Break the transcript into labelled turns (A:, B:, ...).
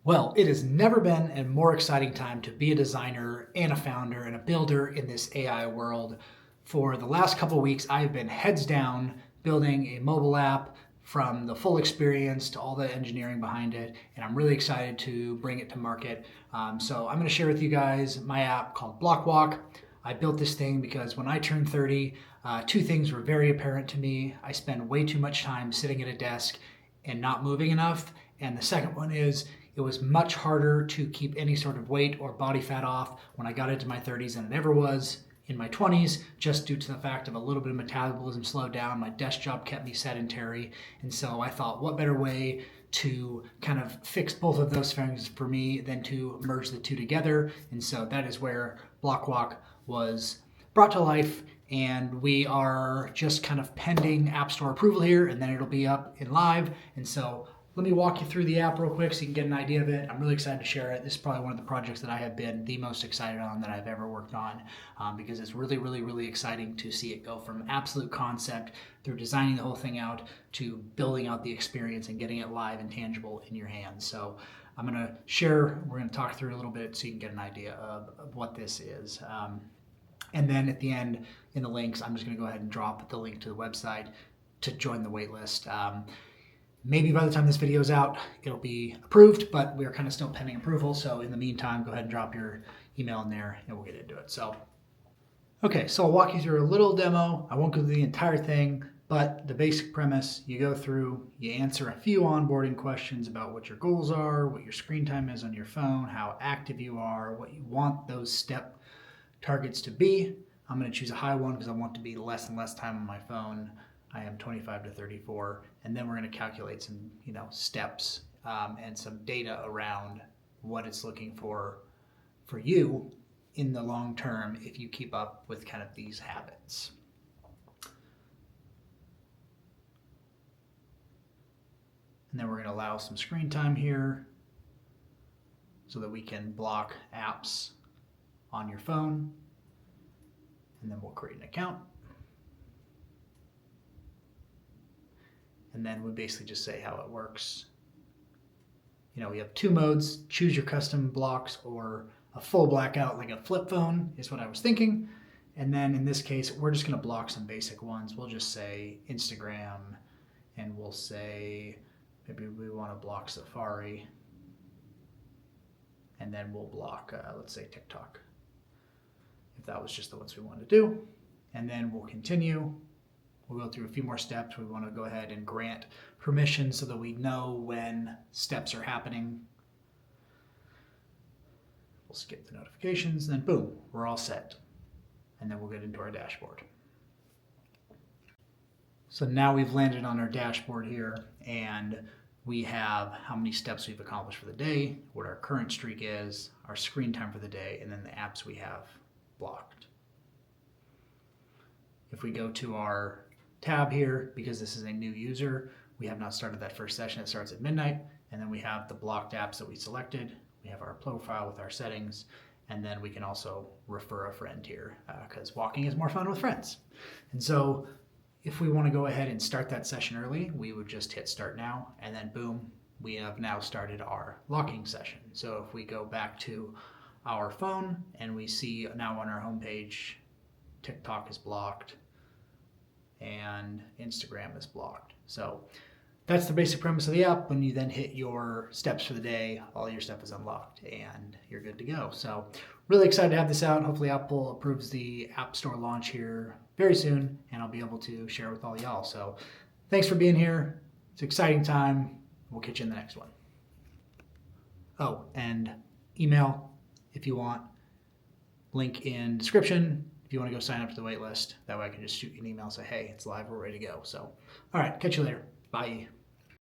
A: Well, it has never been a more exciting time to be a designer and a founder and a builder in this AI world. For the last couple of weeks, I've been heads down building a mobile app from the full experience to all the engineering behind it, and I'm really excited to bring it to market. So I'm going to share with you guys my app called BlockWalk. I built this thing because when I turned 30, two things were very apparent to me. I spend way too much time sitting at a desk and not moving enough. And the second one is it was much harder to keep any sort of weight or body fat off when I got into my 30s than it ever was in my 20s, just due to the fact of a little bit of metabolism slowed down. My desk job kept me sedentary. And so I thought, what better way to kind of fix both of those things for me than to merge the two together. And so that is where BlockWalk was brought to life, and we are just kind of pending App Store approval here, and then it'll be up in live. And so let me walk you through the app real quick so you can get an idea of it. I'm really excited to share it. This is probably one of the projects that I have been the most excited on that I've ever worked on, because it's really exciting to see it go from absolute concept through designing the whole thing out to building out the experience and getting it live and tangible in your hands. So I'm going to share, we're going to talk through a little bit so you can get an idea of what this is. And then at the end in the links, I'm just going to go ahead and drop the link to the website to join the waitlist. Maybe by the time this video is out, it'll be approved, but we're kind of still pending approval. So in the meantime, go ahead and drop your email in there and we'll get into it. So, okay, so I'll walk you through a little demo. I won't go through the entire thing, but the basic premise, you go through, you answer a few onboarding questions about what your goals are, what your screen time is on your phone, how active you are, what you want those step targets to be. I'm going to choose a high one because I want to be less and less time on my phone. I am 25 to 34, and then we're going to calculate some, steps and some data around what it's looking for you in the long term if you keep up with kind of these habits. And then we're going to allow some screen time here so that we can block apps on your phone, and then we'll create an account. And then we basically just say how it works. We have two modes: choose your custom blocks or a full blackout like a flip phone is what I was thinking. And then in this case, we're just going to block some basic ones. We'll just say Instagram, and we'll say maybe we want to block Safari, and then we'll block, let's say TikTok, if that was just the ones we wanted to do. And then we'll continue. We'll go through a few more steps. We want to go ahead and grant permission so that we know when steps are happening. We'll skip the notifications, and then boom, we're all set. And then we'll get into our dashboard. So now we've landed on our dashboard here, and we have how many steps we've accomplished for the day, what our current streak is, our screen time for the day, and then the apps we have blocked. If we go to our tab here, because this is a new user, we have not started that first session. It starts at midnight, and then we have the blocked apps that we selected. We have our profile with our settings, and then we can also refer a friend here because walking is more fun with friends. And so if we want to go ahead and start that session early, we would just hit start now, and then boom, we have now started our locking session. So if we go back to our phone and we see now on our homepage, TikTok is blocked and Instagram is blocked. So that's the basic premise of the app. When you then hit your steps for the day, all your stuff is unlocked and you're good to go. So really excited to have this out. Hopefully Apple approves the App Store launch here very soon, and I'll be able to share with all y'all. So thanks for being here. It's an exciting time. We'll catch you in the next one. Oh, and email if you want. Link in description if you want to go sign up to the wait list. That way I can just shoot you an email and say, hey, it's live, we're ready to go. So, all right, catch you later. Bye.